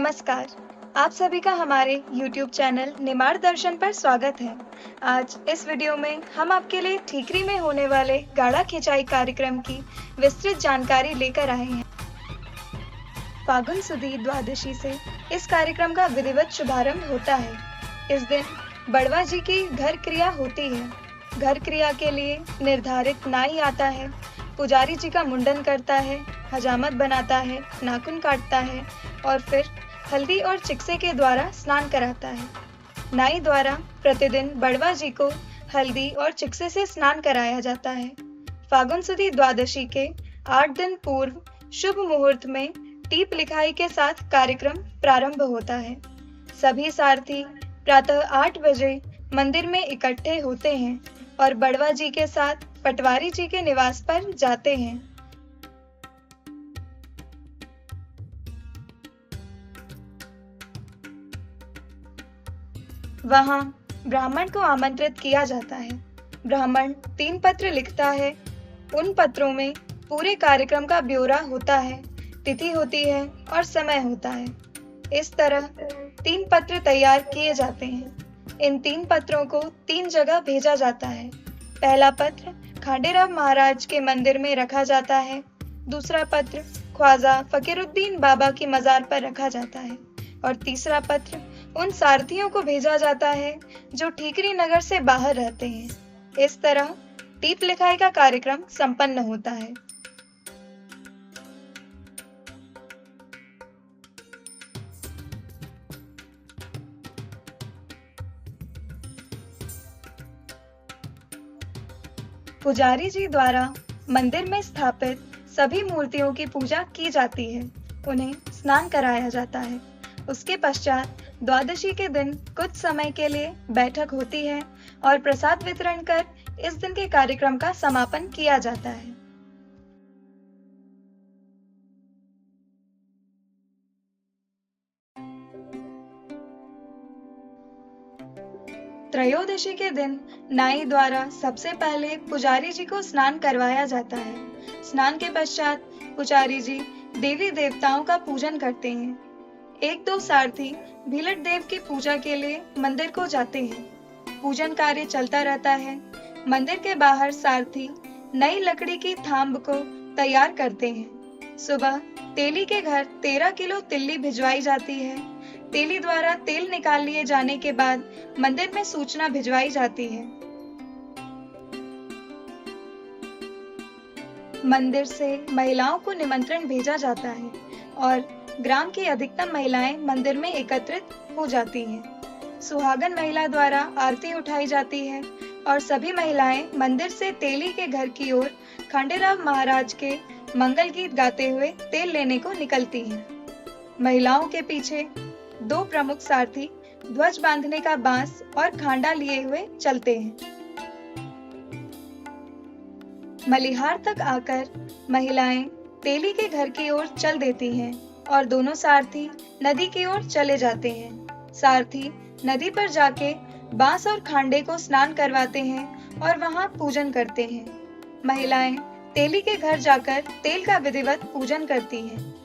नमस्कार। आप सभी का हमारे YouTube चैनल निमाड़ दर्शन पर स्वागत है। आज इस वीडियो में हम आपके लिए ठीकरी में होने वाले गाड़ा खिंचाई कार्यक्रम की विस्तृत जानकारी लेकर आए हैं। फागुन सुदी द्वादशी से इस कार्यक्रम का विधिवत शुभारंभ होता है। इस दिन बड़वा जी की घर क्रिया होती है। घर क्रिया के लिए निर्धारित नाई आता है, पुजारी जी का मुंडन करता है, हजामत बनाता है, नाखून काटता है और फिर हल्दी और चिक्से के द्वारा स्नान कराता है। नाई द्वारा प्रतिदिन बड़वा जी को हल्दी और चिक्से से स्नान कराया जाता है। फागुन सुदी द्वादशी के 8 दिन पूर्व शुभ मुहूर्त में टीप लिखाई के साथ कार्यक्रम प्रारंभ होता है। सभी सारथी प्रातः 8 बजे मंदिर में इकट्ठे होते हैं और बड़वा जी के साथ पटवारी जी के निवास पर जाते हैं। वहां ब्राह्मण को आमंत्रित किया जाता है। ब्राह्मण 3 पत्र लिखता है। उन पत्रों में पूरे कार्यक्रम का ब्यौरा होता है, तिथि होती है और समय होता है। इस तरह 3 पत्र तैयार किए जाते हैं। इन 3 पत्रों को 3 जगह भेजा जाता है। पहला पत्र खांडेराव महाराज के मंदिर में रखा जाता है। दूसरा पत्र ख्वाजा फकीरुद्दीन बाबा की मजार पर रखा जाता है और तीसरा पत्र उन सारथियों को भेजा जाता है जो ठीकरी नगर से बाहर रहते हैं। इस तरह टीप लिखाई का कार्यक्रम संपन्न होता है। पुजारी जी द्वारा मंदिर में स्थापित सभी मूर्तियों की पूजा की जाती है। उन्हें स्नान कराया जाता है। उसके पश्चात द्वादशी के दिन कुछ समय के लिए बैठक होती है और प्रसाद वितरण कर इस दिन के कार्यक्रम का समापन किया जाता है। त्रयोदशी के दिन नाई द्वारा सबसे पहले पुजारी जी को स्नान करवाया जाता है। स्नान के पश्चात पुजारी जी देवी देवताओं का पूजन करते हैं। 1-2 सारथी भीलट देव की पूजा के लिए मंदिर को जाते हैं। पूजन कार्य चलता रहता है। मंदिर के बाहर सारथी नई लकड़ी की थाम्ब को तैयार करते हैं। सुबह तेली के घर 13 किलो तिल्ली भिजवाई जाती है। तेली द्वारा तेल निकाल लिए जाने के बाद मंदिर में सूचना भिजवाई जाती है। मंदिर से महिलाओं को निमंत्रण भेजा जाता है और ग्राम की अधिकतम महिलाएं मंदिर में एकत्रित हो जाती हैं। सुहागन महिला द्वारा आरती उठाई जाती है और सभी महिलाएं मंदिर से तेली के घर की ओर खांडेराव महाराज के मंगल गीत गाते हुए तेल लेने को निकलती हैं। महिलाओं के पीछे 2 प्रमुख सारथी ध्वज बांधने का बांस और खांडा लिए हुए चलते हैं। मलिहार तक आकर महिलाएं तेली के घर की ओर चल देती हैं और दोनों सारथी नदी की ओर चले जाते हैं। सारथी नदी पर जाके बांस और खांडे को स्नान करवाते हैं और वहां पूजन करते हैं। महिलाएं तेली के घर जाकर तेल का विधिवत पूजन करती हैं।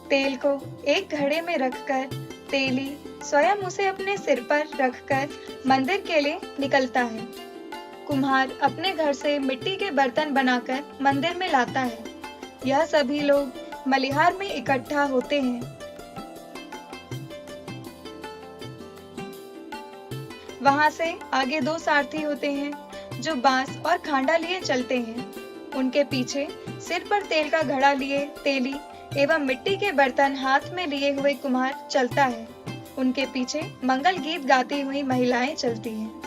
तेल को एक घड़े में रखकर तेली स्वयं उसे अपने सिर पर रखकर मंदिर के लिए निकलता है। कुम्हार अपने घर से मिट्टी के बर्तन बनाकर मंदिर में लाता है। यह सभी लोग मलिहार में इकट्ठा होते हैं। वहां से आगे 2 सारथी होते हैं जो बांस और खांडा लिए चलते हैं। उनके पीछे सिर पर तेल का घड़ा लिए तेली एवं मिट्टी के बर्तन हाथ में लिए हुए कुम्हार चलता है। उनके पीछे मंगल गीत गाती हुई महिलाएं चलती हैं।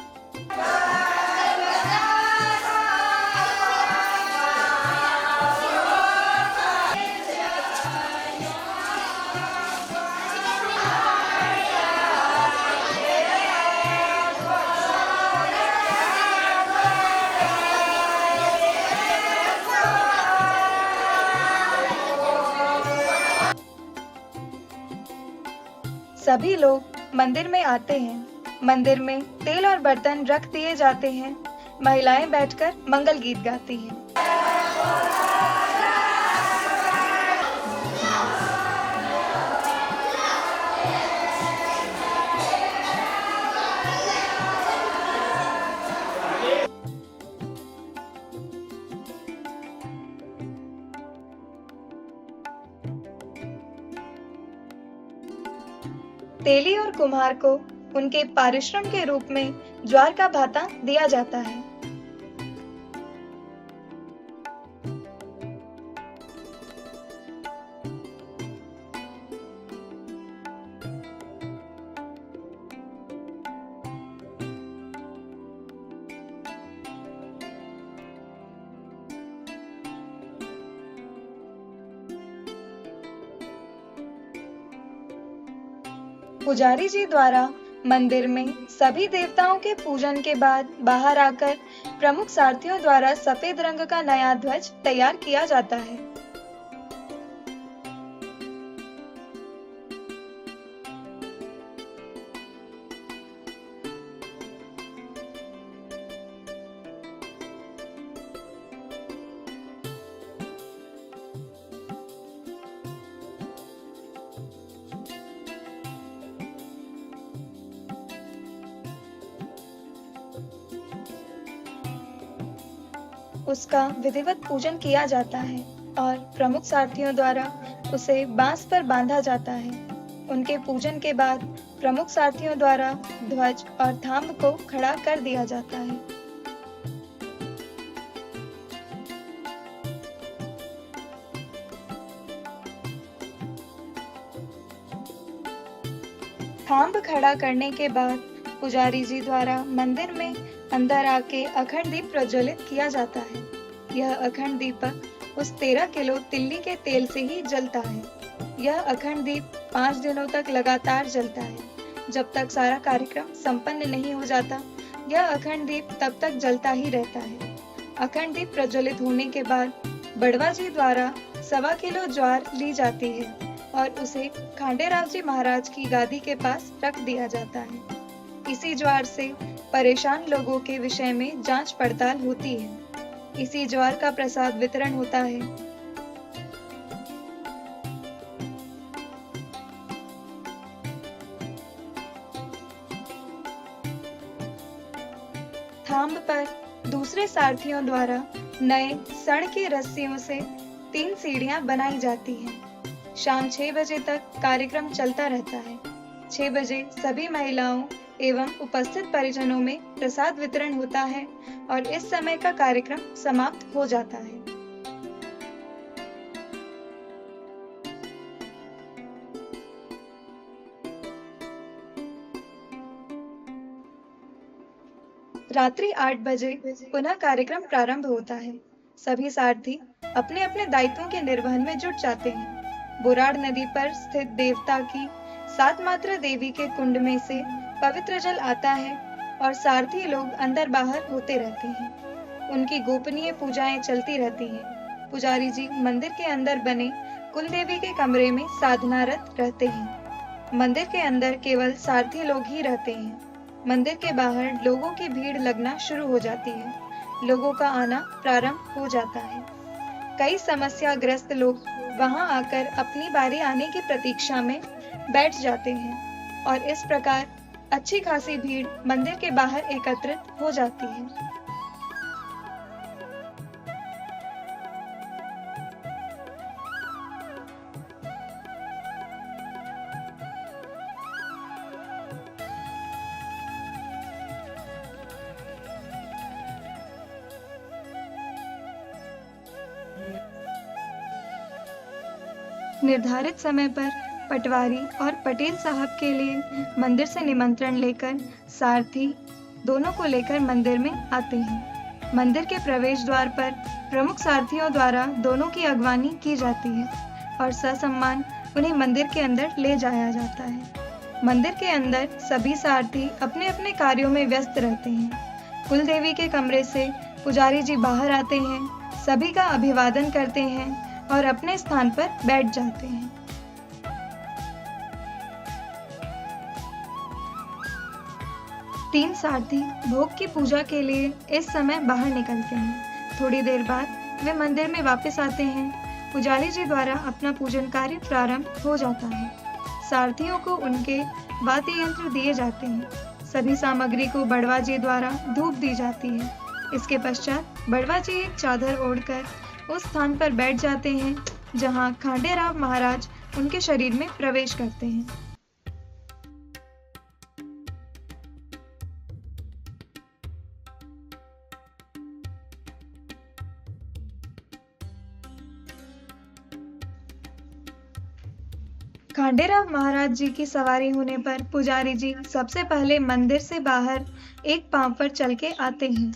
सभी लोग मंदिर में आते हैं। मंदिर में तेल और बर्तन रख दिए जाते हैं। महिलाएं बैठकर मंगल गीत गाती हैं। तेली और कुम्हार को उनके पारिश्रम के रूप में ज्वार का भाता दिया जाता है। पुजारी जी द्वारा मंदिर में सभी देवताओं के पूजन के बाद बाहर आकर प्रमुख सारथियों द्वारा सफेद रंग का नया ध्वज तैयार किया जाता है। उसका विधिवत पूजन किया जाता है और प्रमुख सारथियों द्वारा उसे बांस पर बांधा जाता है। उनके पूजन के बाद प्रमुख सारथियों द्वारा ध्वज और थांब को खड़ा कर दिया जाता है। थांब खड़ा करने के बाद पुजारी जी द्वारा मंदिर में अंदर आके अखंड दीप प्रज्वलित किया जाता है। यह अखंड दीपक उस 13 किलो तिल्ली के तेल से ही जलता है। यह अखंड दीप 5 दिनों तक लगातार जलता है। जब तक सारा कार्यक्रम संपन्न नहीं हो जाता, यह अखंड दीप तब तक जलता ही रहता है। अखंड दीप प्रज्वलित होने के बाद बड़वा जी द्वारा 1.25 किलो ज्वार ली जाती है और उसे खांडेराव जी महाराज की गादी के पास रख दिया जाता है। इसी ज्वार से परेशान लोगों के विषय में जांच पड़ताल होती है। इसी ज्वार का प्रसाद वितरण होता है। थांब पर दूसरे सारथियों द्वारा नए सण की रस्सियों से 3 सीढ़ियां बनाई जाती हैं। शाम 6 बजे तक कार्यक्रम चलता रहता है। 6 बजे सभी महिलाओं एवं उपस्थित परिजनों में प्रसाद वितरण होता है और इस समय का कार्यक्रम समाप्त हो जाता है। रात्रि 8 बजे पुनः कार्यक्रम प्रारंभ होता है। सभी सारथी अपने अपने दायित्वों के निर्वहन में जुट जाते हैं। बुराड़ नदी पर स्थित देवता की 7 मात्रा देवी के कुंड में से पवित्र जल आता है और सारथी लोग अंदर बाहर होते रहते हैं। उनकी गोपनीय पूजाएं चलती रहती हैं। पुजारी जी मंदिर के अंदर बने कुल देवी के कमरे में साधनारत रहते हैं। मंदिर के अंदर केवल सारथी लोग ही रहते हैं। मंदिर के बाहर लोगों की भीड़ लगना शुरू हो जाती है। लोगों का आना प्रारंभ हो जाता है। कई समस्याग्रस्त लोग वहां आकर अपनी बारी आने की प्रतीक्षा में बैठ जाते हैं और इस प्रकार अच्छी खासी भीड़ मंदिर के बाहर एकत्रित हो जाती है। निर्धारित समय पर पटवारी और पटेल साहब के लिए मंदिर से निमंत्रण लेकर सारथी दोनों को लेकर मंदिर में आते हैं। मंदिर के प्रवेश द्वार पर प्रमुख सारथियों द्वारा दोनों की अगवानी की जाती है और ससम्मान उन्हें मंदिर के अंदर ले जाया जाता है। मंदिर के अंदर सभी सारथी अपने अपने कार्यों में व्यस्त रहते हैं। कुल देवी के कमरे से पुजारी जी बाहर आते हैं, सभी का अभिवादन करते हैं और अपने स्थान पर बैठ जाते हैं। तीन सारथी भोग की पूजा के लिए इस समय बाहर निकलते हैं। थोड़ी देर बाद वे मंदिर में वापस आते हैं। पुजारी जी द्वारा अपना पूजन कार्य प्रारंभ हो जाता है। सारथियों को उनके वाद्य यंत्र दिए जाते हैं। सभी सामग्री को बड़वा जी द्वारा धूप दी जाती है। इसके पश्चात बड़वा जी एक चादर ओढ़कर उस स्थान पर बैठ जाते हैं जहां खांडेराव महाराज उनके शरीर में प्रवेश करते हैं। खांडेराव महाराज जी की सवारी होने पर पुजारी जी सबसे पहले मंदिर से बाहर एक पांव पर चल के आते हैं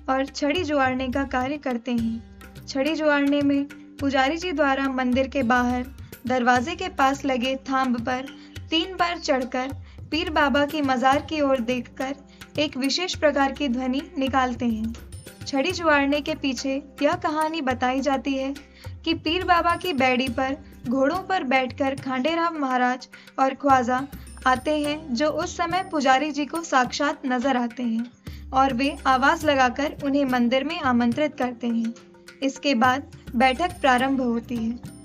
और छड़ी जुआड़ने का कार्य करते हैं। छड़ी जुआड़ने में पुजारी जी द्वारा मंदिर के बाहर दरवाजे के पास लगे थांब पर 3 बार चढ़कर पीर बाबा की मजार की ओर देखकर एक विशेष प्रकार की ध्वनि निकालते हैं। छड़ी जुआड़ने के पीछे यह कहानी बताई जाती है कि पीर बाबा की बैड़ी पर घोड़ों पर बैठकर खांडेराव महाराज और ख्वाजा आते हैं, जो उस समय पुजारी जी को साक्षात नजर आते हैं और वे आवाज लगाकर उन्हें मंदिर में आमंत्रित करते हैं। इसके बाद बैठक प्रारंभ होती है।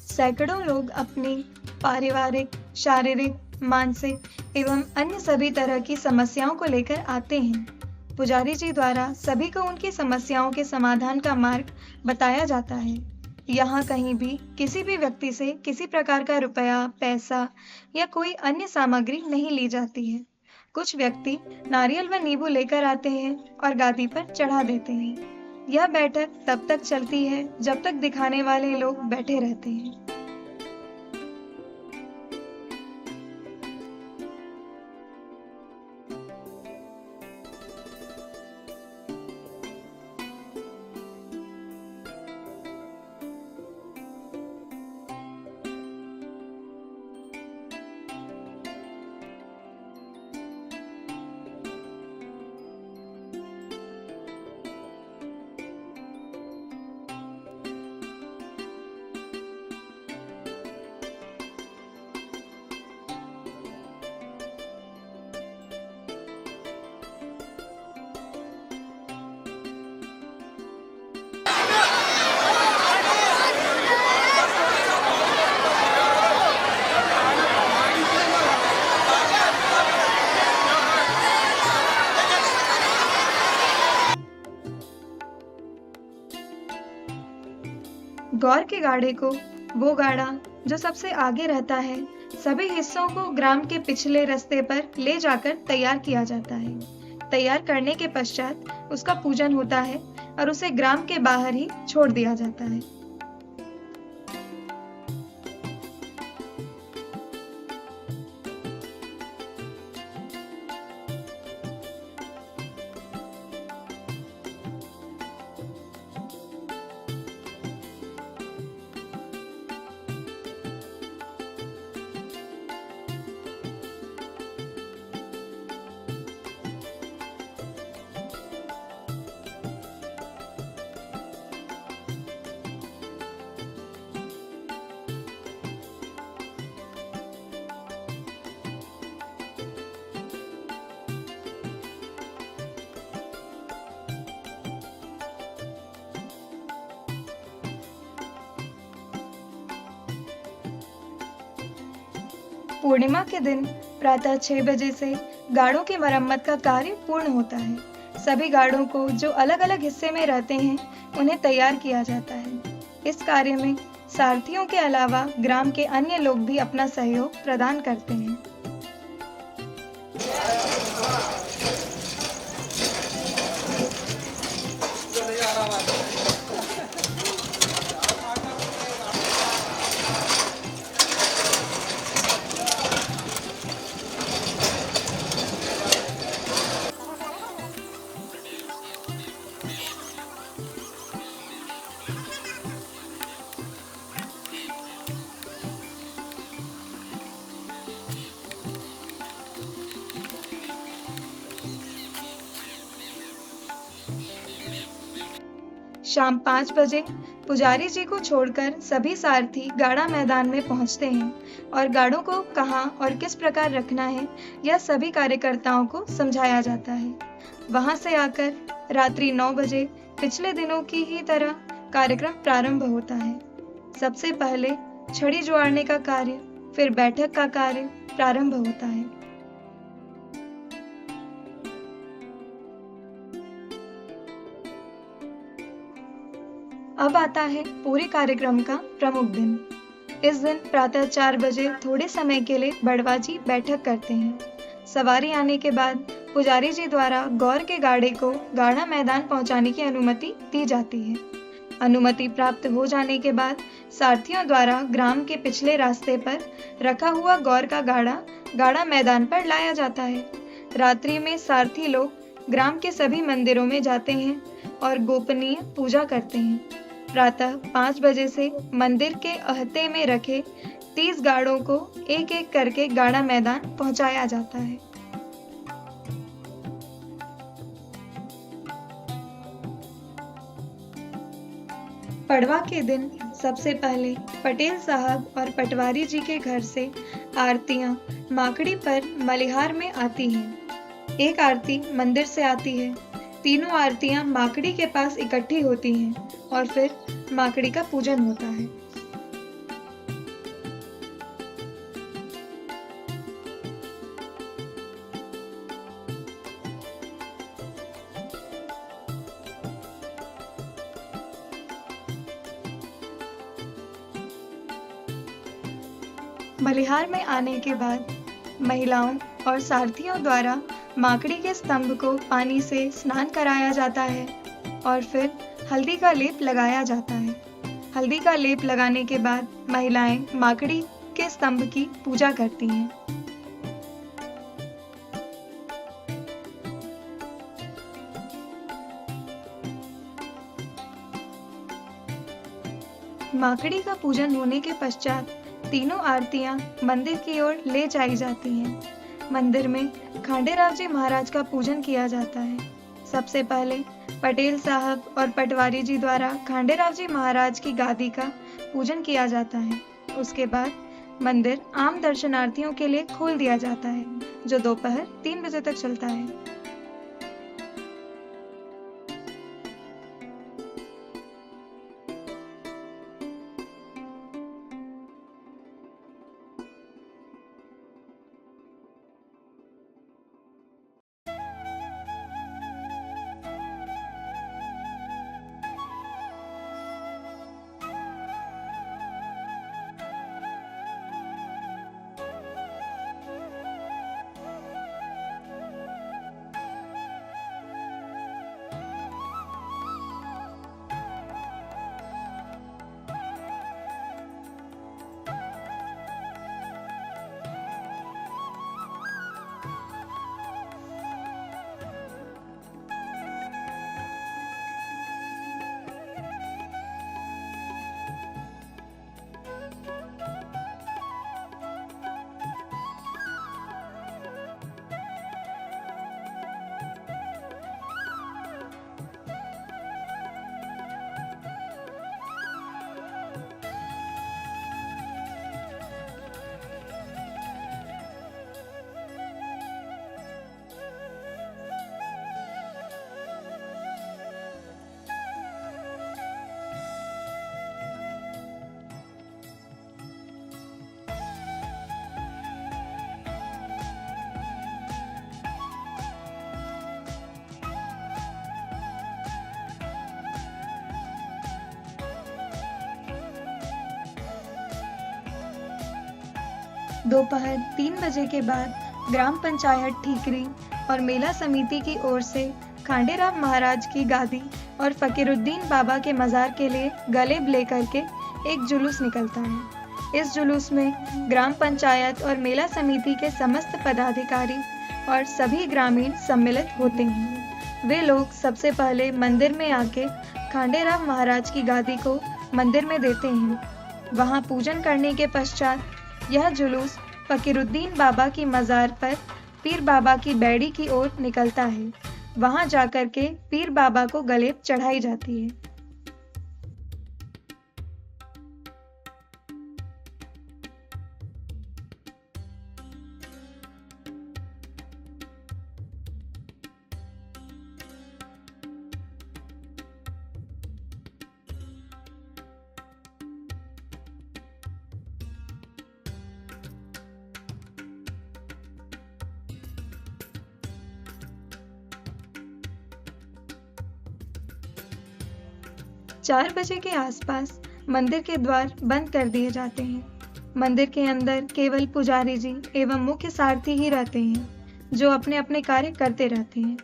सैकड़ों लोग अपनी पारिवारिक, शारीरिक, मानसिक एवं अन्य सभी तरह की समस्याओं को लेकर आते हैं। पुजारी जी द्वारा सभी को उनकी समस्याओं के समाधान का मार्ग बताया जाता है। यहाँ कहीं भी किसी भी व्यक्ति से किसी प्रकार का रुपया, पैसा या कोई अन्य सामग्री नहीं ली जाती है। कुछ व्यक्ति नारियल व नींबू लेकर आते हैं और गादी पर चढ़ा देते हैं। यह बैठक तब तक चलती है जब तक दिखाने वाले लोग बैठे रहते हैं। गौर के गाड़े को वो गाड़ा जो सबसे आगे रहता है, सभी हिस्सों को ग्राम के पिछले रास्ते पर ले जाकर तैयार किया जाता है। तैयार करने के पश्चात उसका पूजन होता है और उसे ग्राम के बाहर ही छोड़ दिया जाता है। पूर्णिमा के दिन प्रातः 6 बजे से गाड़ों की मरम्मत का कार्य पूर्ण होता है। सभी गाड़ों को जो अलग अलग हिस्से में रहते हैं, उन्हें तैयार किया जाता है। इस कार्य में सारथियों के अलावा ग्राम के अन्य लोग भी अपना सहयोग प्रदान करते हैं। शाम 5 बजे पुजारी जी को छोड़कर सभी सारथी गाड़ा मैदान में पहुंचते हैं और गाड़ों को कहां और किस प्रकार रखना है, यह सभी कार्यकर्ताओं को समझाया जाता है। वहां से आकर रात्रि 9 बजे पिछले दिनों की ही तरह कार्यक्रम प्रारंभ होता है। सबसे पहले छड़ी जुआड़ने का कार्य, फिर बैठक का कार्य प्रारंभ होता है। अब आता है पूरे कार्यक्रम का प्रमुख दिन। इस दिन प्रातः 4 बजे थोड़े समय के लिए बड़वा जी बैठक करते हैं। सवारी आने के बाद पुजारी जी द्वारा गौर के गाड़े को गाड़ा मैदान पहुंचाने की अनुमति दी जाती है। अनुमति प्राप्त हो जाने के बाद सारथियों द्वारा ग्राम के पिछले रास्ते पर रखा हुआ गौर का गाड़ा मैदान पर लाया जाता है। रात्रि में सारथी लोग ग्राम के सभी मंदिरों में जाते हैं और गोपनीय पूजा करते हैं। प्रातः 5 बजे से मंदिर के अहते में रखे 30 गाड़ों को एक एक करके गाड़ा मैदान पहुंचाया जाता है। पड़वा के दिन सबसे पहले पटेल साहब और पटवारी जी के घर से आरतियां माकड़ी पर मलिहार में आती हैं। एक आरती मंदिर से आती है। तीनों आरतियां माकड़ी के पास इकट्ठी होती हैं और फिर माकड़ी का पूजन होता है। मलिहार में आने के बाद महिलाओं और सारथियों द्वारा माकड़ी के स्तंभ को पानी से स्नान कराया जाता है और फिर हल्दी का लेप लगाया जाता है। हल्दी का लेप लगाने के बाद महिलाएं माकड़ी के स्तंभ की पूजा करती हैं। माकड़ी का पूजन होने के पश्चात तीनों आरतियां मंदिर की ओर ले जाई जाती हैं। मंदिर में खांडेराव जी महाराज का पूजन किया जाता है। सबसे पहले पटेल साहब और पटवारी जी द्वारा खांडेराव जी महाराज की गादी का पूजन किया जाता है। उसके बाद मंदिर आम दर्शनार्थियों के लिए खोल दिया जाता है, जो दोपहर 3 बजे तक चलता है। दोपहर 3 बजे के बाद ग्राम पंचायत ठीकरी और मेला समिति की ओर से खांडेराव महाराज की गादी और फकीरुद्दीन बाबा के मजार के लिए गलेब लेकर के एक जुलूस निकलता है। इस जुलूस में ग्राम पंचायत और मेला समिति के समस्त पदाधिकारी और सभी ग्रामीण सम्मिलित होते हैं। वे लोग सबसे पहले मंदिर में आके खांडेराव महाराज की गादी को मंदिर में देते हैं। वहां पूजन करने के पश्चात यह जुलूस फकीरुद्दीन बाबा की मजार पर पीर बाबा की बैड़ी की ओर निकलता है। वहां जाकर के पीर बाबा को गलेब चढ़ाई जाती है। 4 बजे के आसपास मंदिर के द्वार बंद कर दिए जाते हैं। मंदिर के अंदर केवल पुजारी जी एवं मुख्य सारथी ही रहते हैं, जो अपने अपने कार्य करते रहते हैं।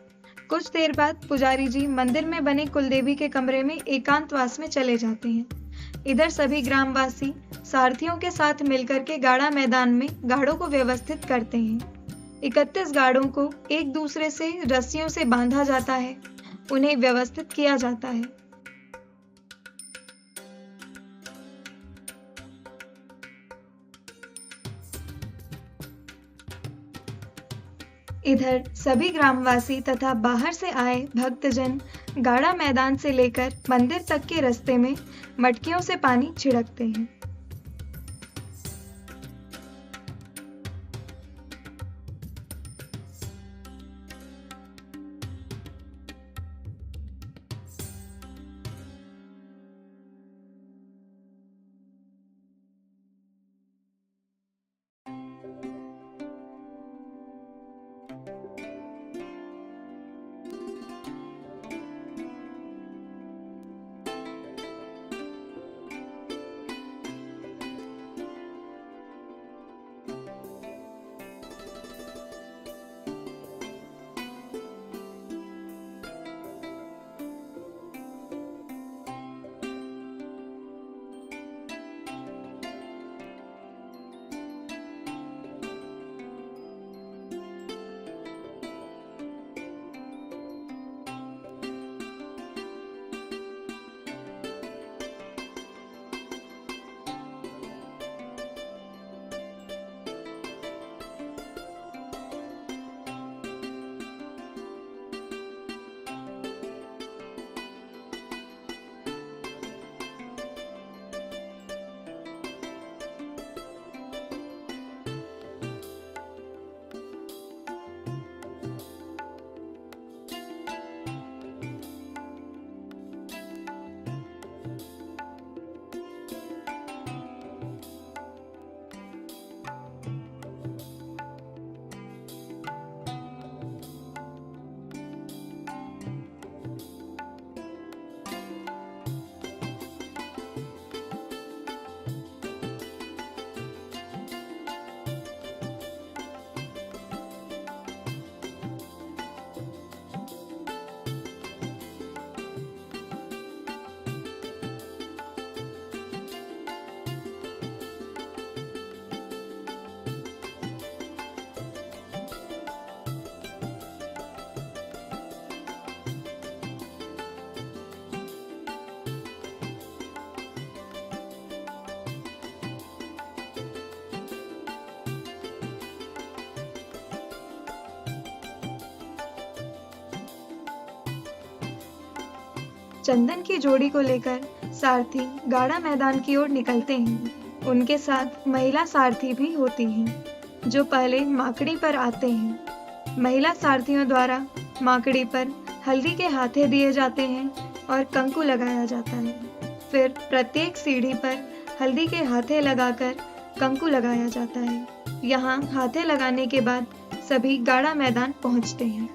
कुछ देर बाद पुजारी जी मंदिर में बने कुलदेवी के कमरे में एकांतवास में चले जाते हैं। इधर सभी ग्रामवासी सारथियों के साथ मिलकर के गाड़ा मैदान में गाड़ों को व्यवस्थित करते हैं। 31 गाड़ों को एक दूसरे से रस्सियों से बांधा जाता है, उन्हें व्यवस्थित किया जाता है। इधर सभी ग्रामवासी तथा बाहर से आए भक्तजन गाड़ा मैदान से लेकर मंदिर तक के रास्ते में मटकियों से पानी छिड़कते हैं। चंदन की जोड़ी को लेकर सारथी गाड़ा मैदान की ओर निकलते हैं। उनके साथ महिला सारथी भी होती हैं, जो पहले माकड़ी पर आते हैं। महिला सारथियों द्वारा माकड़ी पर हल्दी के हाथे दिए जाते हैं और कंकु लगाया जाता है। फिर प्रत्येक सीढ़ी पर हल्दी के हाथे लगाकर कंकु लगाया जाता है। यहाँ हाथे लगाने के बाद सभी गाड़ा मैदान पहुँचते हैं।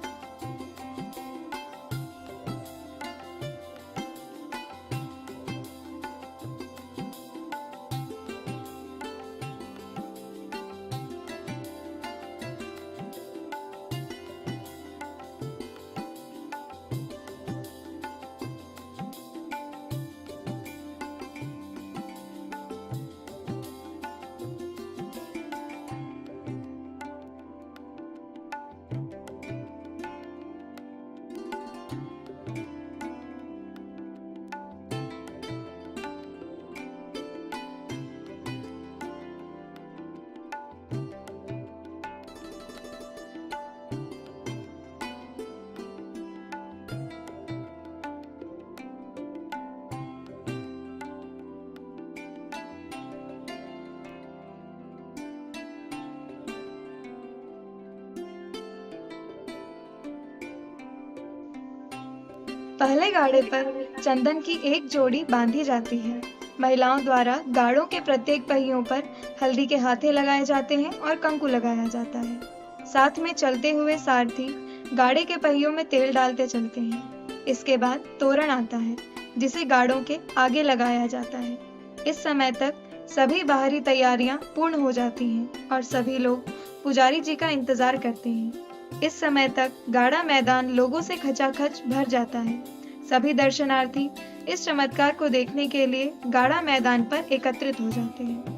पहले गाड़े पर चंदन की एक जोड़ी बांधी जाती है। महिलाओं द्वारा गाड़ों के प्रत्येक पहियों पर हल्दी के हाथे लगाए जाते हैं और कंकु लगाया जाता है। साथ में चलते हुए सारथी गाड़े के पहियों में तेल डालते चलते हैं। इसके बाद तोरण आता है, जिसे गाड़ों के आगे लगाया जाता है। इस समय तक सभी बाहरी तैयारियां पूर्ण हो जाती हैं और सभी लोग पुजारी जी का इंतजार करते हैं। इस समय तक गाड़ा मैदान लोगों से खचाखच भर जाता है। सभी दर्शनार्थी इस चमत्कार को देखने के लिए गाड़ा मैदान पर एकत्रित हो जाते हैं।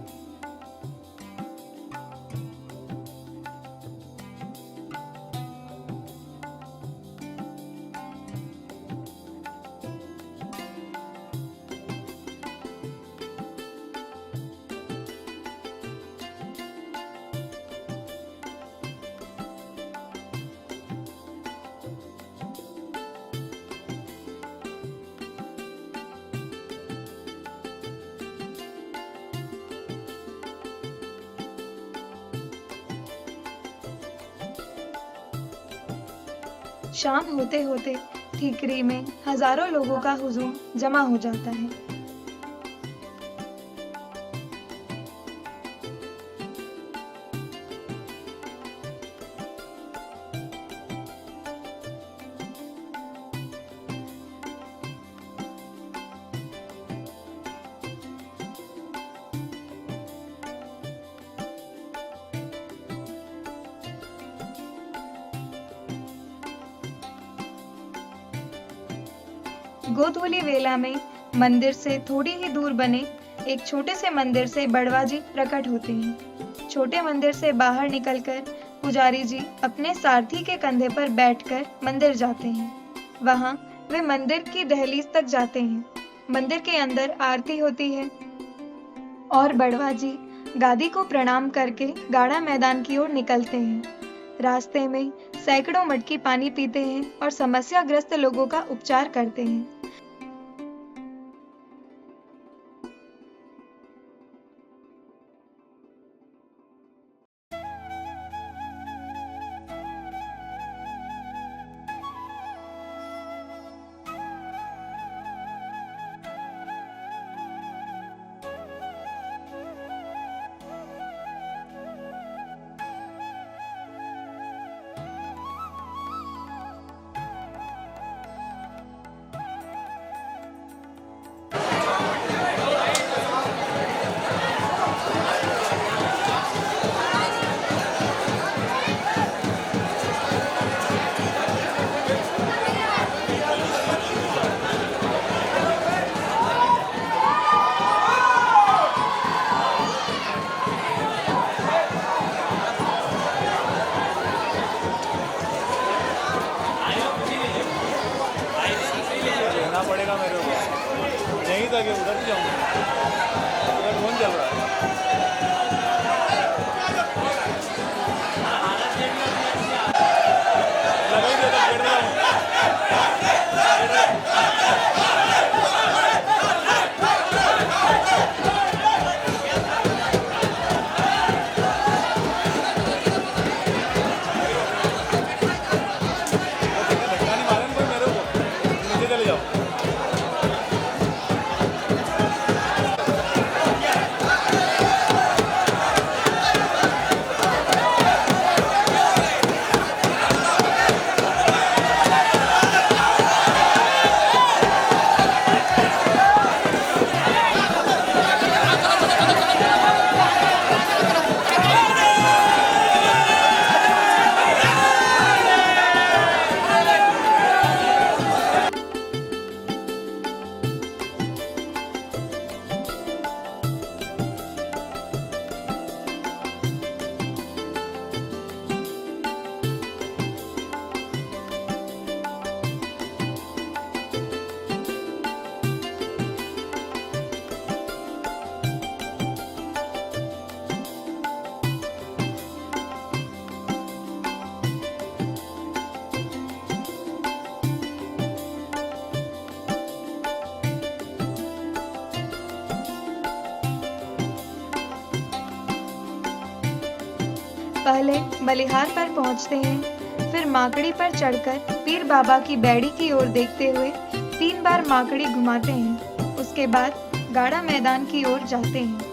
शाम होते होते ठीकरी में हजारों लोगों का हुजूम जमा हो जाता है। गोधूली वेला में मंदिर से थोड़ी ही दूर बने एक छोटे से मंदिर से बड़वा जी प्रकट होते हैं। छोटे मंदिर से बाहर निकलकर पुजारी जी अपने सारथी के कंधे पर बैठकर मंदिर जाते हैं। वहां वे मंदिर की दहलीज तक जाते हैं। मंदिर के अंदर आरती होती है और बड़वा जी गादी को प्रणाम करके गाड़ा मैदान की ओर निकलते हैं। रास्ते में सैकड़ों मटकी पानी पीते हैं और समस्याग्रस्त लोगों का उपचार करते हैं। पड़ेगा मेरे को, यहीं तक उधर भी जाऊँगा, उधर कौन चल रहा है। लगा ही देता पेड़ में। पहले बलिहार पर पहुंचते हैं, फिर माकड़ी पर चढ़कर पीर बाबा की बैड़ी की ओर देखते हुए 3 बार माकड़ी घुमाते हैं। उसके बाद गाड़ा मैदान की ओर जाते हैं।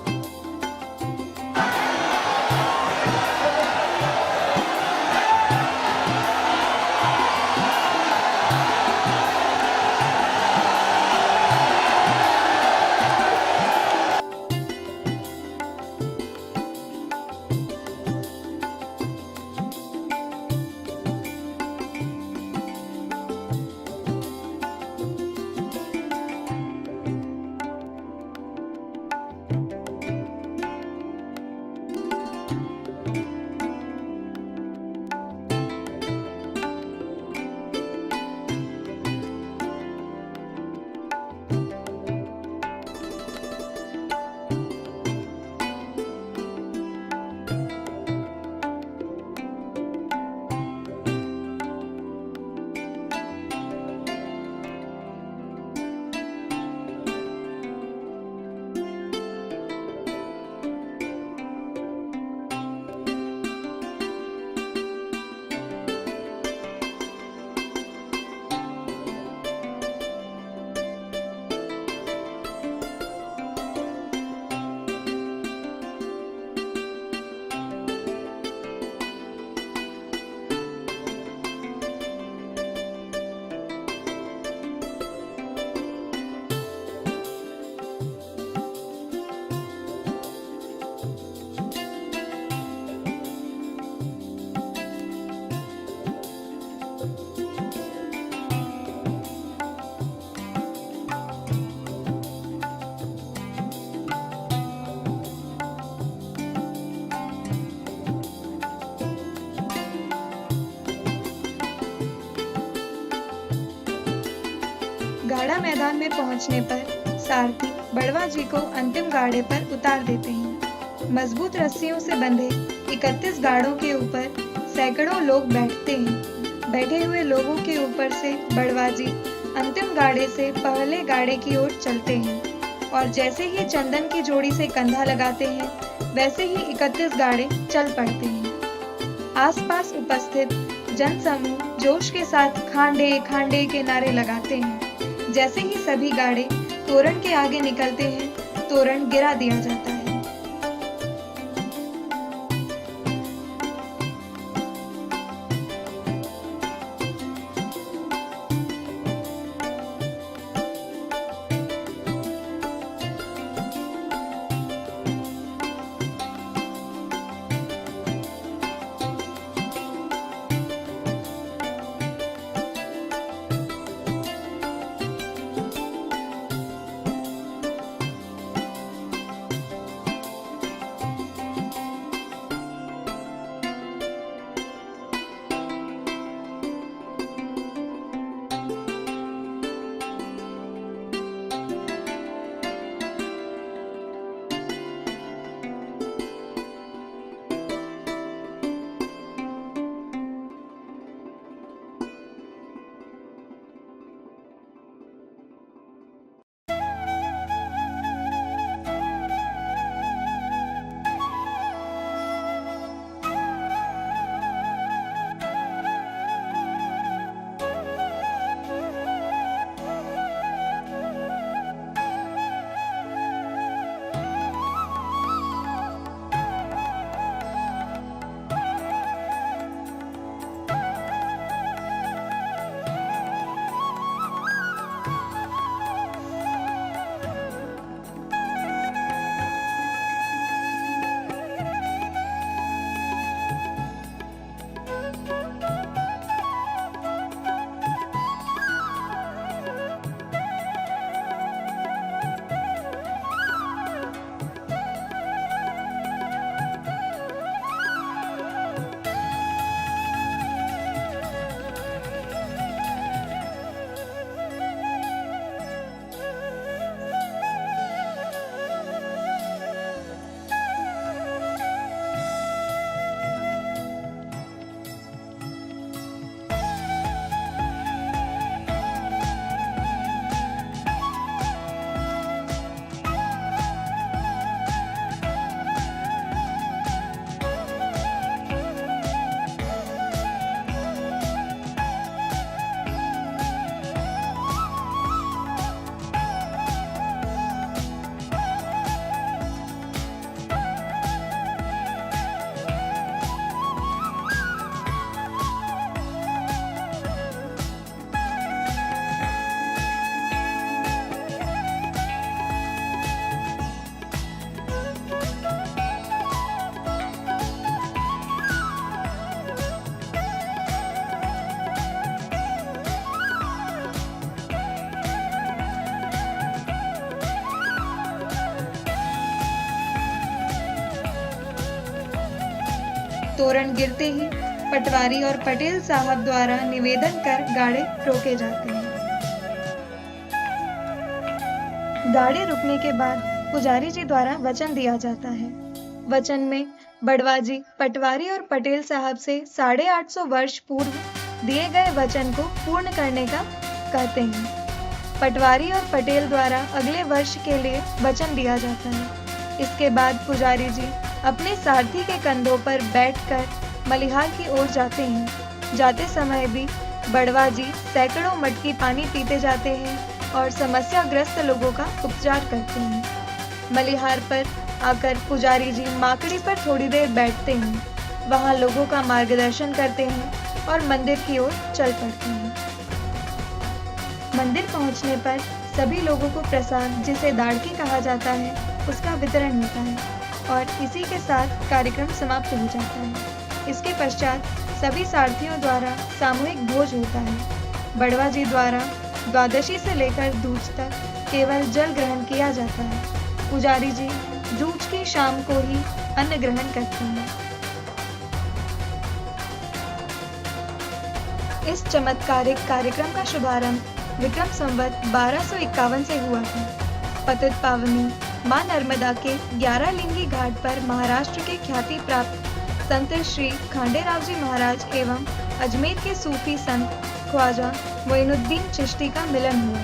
मैदान में पहुंचने पर सारथी बड़वा जी को अंतिम गाड़े पर उतार देते हैं। मजबूत रस्सियों से बंधे 31 गाड़ों के ऊपर सैकड़ों लोग बैठते हैं। बैठे हुए लोगों के ऊपर से बड़वा जी अंतिम गाड़े से पहले गाड़े की ओर चलते हैं और जैसे ही चंदन की जोड़ी से कंधा लगाते हैं वैसे ही 31 गाड़े चल पड़ते हैं। आसपास उपस्थित जनसमूह जोश के साथ खांडे खांडे के नारे लगाते हैं। जैसे ही सभी गाड़े तोरण के आगे निकलते हैं, तोरण गिरा दिया जाता है। तोरण गिरते ही पटवारी और पटेल साहब द्वारा निवेदन कर गाड़े रोके जाते हैं। गाड़े रुकने के बाद पुजारी जी द्वारा वचन दिया जाता है। वचन में बड़वा जी पटवारी और पटेल साहब से 850 वर्ष पूर्व दिए गए वचन को पूर्ण करने का कहते हैं। पटवारी और पटेल द्वारा अगले वर्ष के लिए वचन दिया जाता है। इसके बाद पुजारी जी अपने सारथी के कंधों पर बैठकर मलिहार की ओर जाते हैं। जाते समय भी बड़वा जी सैकड़ों मटकी पानी पीते जाते हैं और समस्याग्रस्त लोगों का उपचार करते हैं। मलिहार पर आकर पुजारी जी माकड़ी पर थोड़ी देर बैठते हैं। वहां लोगों का मार्गदर्शन करते हैं और मंदिर की ओर चल पड़ते हैं। मंदिर पहुंचने पर सभी लोगों को प्रसाद, जिसे दाड़की कहा जाता है, उसका वितरण होता है और इसी के साथ कार्यक्रम समाप्त हो जाता है। इसके पश्चात सभी सारथियों द्वारा सामूहिक भोज होता है। बड़वा जी द्वारा द्वादशी से लेकर दूज तक केवल जल ग्रहण किया जाता है। पुजारी जी दूज की शाम को ही अन्न ग्रहण करते हैं। इस चमत्कारिक कार्यक्रम का शुभारंभ विक्रम संवत 1251 से हुआ था। पतित पावनी मां नर्मदा के 11 लिंगी घाट पर महाराष्ट्र के ख्याति प्राप्त संत श्री खांडेराव जी महाराज एवं अजमेर के सूफी संत ख्वाजा मोइनुद्दीन चिश्ती का मिलन हुआ।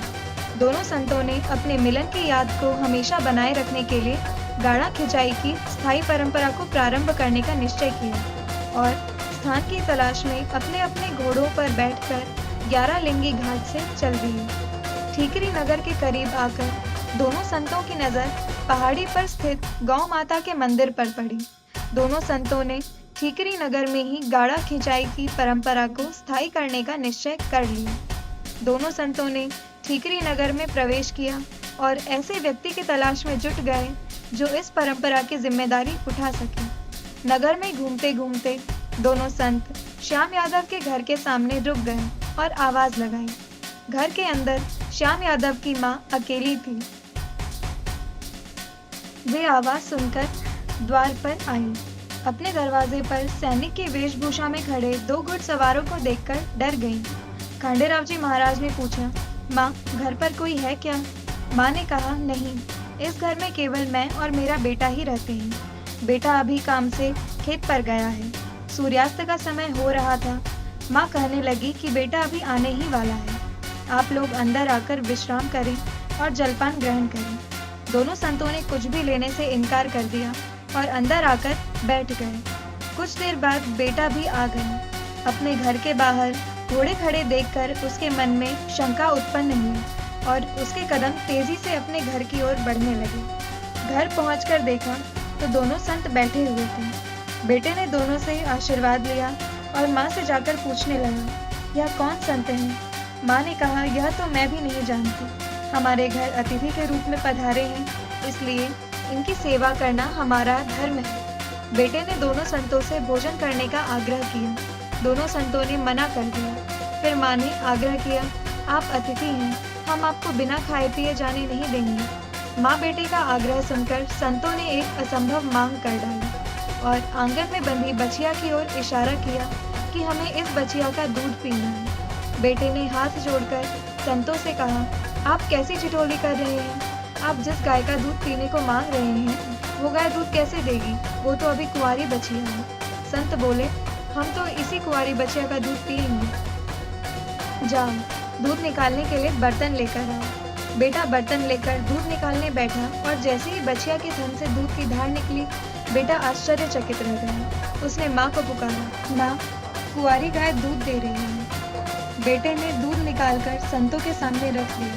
दोनों संतों ने अपने मिलन की याद को हमेशा बनाए रखने के लिए गाड़ा खिंचाई की स्थायी परंपरा को प्रारंभ करने का निश्चय किया और स्थान की तलाश में अपने अपने घोड़ों पर बैठकर 11 लिंगी घाट से चल दिए। ठीकरी नगर के करीब आकर दोनों संतों की नजर पहाड़ी पर स्थित गौ माता के मंदिर पर पड़ी। दोनों संतों ने ठीकरी नगर में ही गाड़ा खिंचाई की परंपरा को स्थायी करने का निश्चय कर लिया। दोनों संतों ने ठीकरी नगर में प्रवेश किया और ऐसे व्यक्ति की तलाश में जुट गए जो इस परंपरा की जिम्मेदारी उठा सके। नगर में घूमते घूमते दोनों संत श्याम यादव के घर के सामने रुक गए और आवाज लगाई। घर के अंदर श्याम यादव की मां अकेली थी। वे आवाज सुनकर द्वार पर आई। अपने दरवाजे पर सैनिक की वेशभूषा में खड़े 2 घुड़सवारों को देखकर डर गईं। खांडेराव जी महाराज ने पूछा, माँ, घर पर कोई है क्या? माँ ने कहा, नहीं, इस घर में केवल मैं और मेरा बेटा ही रहते हैं। बेटा अभी काम से खेत पर गया है। सूर्यास्त का समय हो रहा था। माँ कहने लगी कि बेटा अभी आने ही वाला है। आप लोग अंदर आकर विश्राम करें और जलपान ग्रहण करें। दोनों संतों ने कुछ भी लेने से इनकार कर दिया और अंदर आकर बैठ गए। कुछ देर बाद बेटा भी आ गया। अपने घर के बाहर घोड़े खड़े देखकर उसके मन में शंका उत्पन्न हुई और उसके कदम तेजी से अपने घर की ओर बढ़ने लगे। घर पहुंचकर देखा तो दोनों संत बैठे हुए थे। बेटे ने दोनों से आशीर्वाद लिया और माँ से जाकर पूछने लगा, यह कौन संत हैं? माँ ने कहा, यह तो मैं भी नहीं जानती। हमारे घर अतिथि के रूप में पधारे हैं, इसलिए इनकी सेवा करना हमारा धर्म है। बेटे ने दोनों संतों से भोजन करने का आग्रह किया। दोनों संतों ने मना कर दिया। फिर माँ ने आग्रह किया, आप अतिथि हैं, हम आपको बिना खाए पिए जाने नहीं देंगे। माँ बेटे का आग्रह सुनकर संतों ने एक असंभव मांग कर डाली और आंगन में बंधी बछिया की ओर इशारा किया कि हमें इस बछिया का दूध पीना है। बेटे ने हाथ जोड़कर संतों से कहा, आप कैसी ठिठोली कर रहे हैं? आप जिस गाय का दूध पीने को मांग रहे हैं, वो गाय दूध कैसे देगी? वो तो अभी कुंवारी बछिया है। संत बोले, हम तो इसी कुंवारी बछिया का दूध पिएंगे। जाओ, दूध निकालने के लिए बर्तन लेकर आओ। बेटा बर्तन लेकर दूध निकालने बैठा और जैसे ही बछिया के थन से दूध की धार निकली, बेटा आश्चर्यचकित रह गया। उसने माँ को पुकारा, माँ, कुंवारी गाय दूध दे रही है। बेटे ने दूध निकालकर संतों के सामने रख दिया।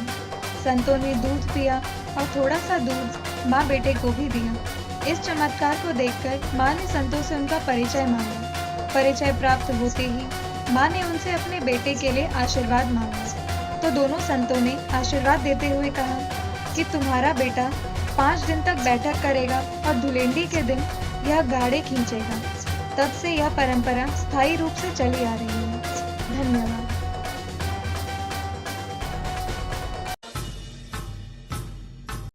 संतों ने दूध पिया और थोड़ा सा दूध माँ बेटे को भी दिया। इस चमत्कार को देखकर माँ ने संतों से उनका परिचय मांगा। परिचय प्राप्त होते ही माँ ने उनसे अपने बेटे के लिए आशीर्वाद मांगा। तो दोनों संतों ने आशीर्वाद देते हुए कहा कि तुम्हारा बेटा 5 दिन तक बैठक करेगा और धुलेंडी के दिन यह गाड़े खींचेगा। तब से यह परंपरा स्थायी रूप से चली आ रही है। धन्यवाद।